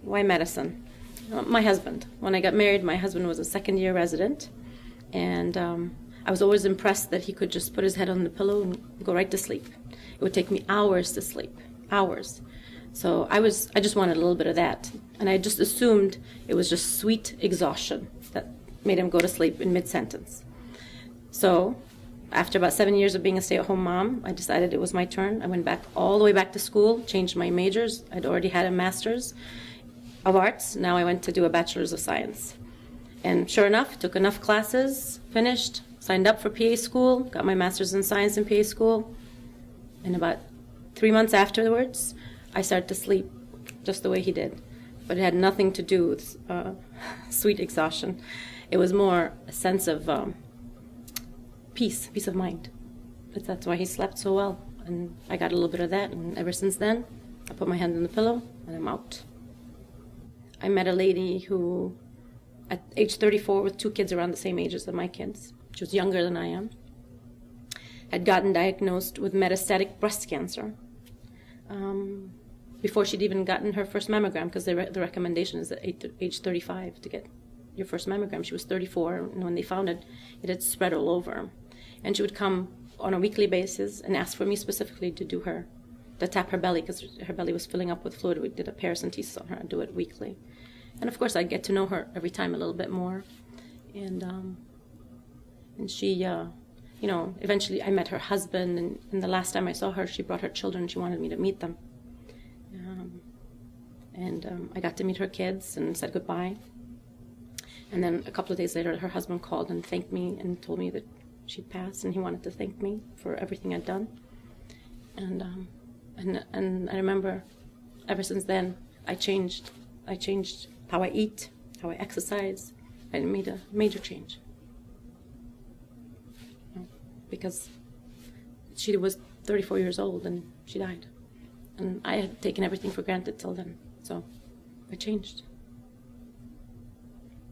Why medicine? My husband. When I got married, my husband was a second-year resident, and I was always impressed that he could just put his head on the pillow and go right to sleep. It would take me hours to sleep, hours. So I just wanted a little bit of that, and I just assumed it was just sweet exhaustion that made him go to sleep in mid-sentence. So after about 7 years of being a stay-at-home mom, I decided it was my turn. I went back all the way back to school, changed my majors. I'd already had a master's of arts. Now I went to do a bachelor's of science. And sure enough, took enough classes, finished, signed up for PA school, got my master's in science in PA school. And about 3 months afterwards, I started to sleep just the way he did. But it had nothing to do with sweet exhaustion. It was more a sense of peace of mind. But that's why he slept so well. And I got a little bit of that, and ever since then, I put my hand on the pillow, and I'm out. I met a lady who, at age 34, with 2 kids around the same age as my kids, she was younger than I am, had gotten diagnosed with metastatic breast cancer before she'd even gotten her first mammogram, because the recommendation is at age 35 to get your first mammogram. She was 34, and when they found it, it had spread all over. And she would come on a weekly basis and ask for me specifically to tap her belly, because her belly was filling up with fluid. We did a paracentesis on her and do it weekly. And of course, I'd get to know her every time a little bit more. And she, eventually I met her husband, and the last time I saw her, she brought her children. She wanted me to meet them. I got to meet her kids and said goodbye. And then a couple of days later, her husband called and thanked me and told me that she'd passed, and he wanted to thank me for everything I'd done. And I remember, ever since then, I changed how I eat, how I exercise. I made a major change. Because she was 34 years old and she died. And I had taken everything for granted till then. So I changed.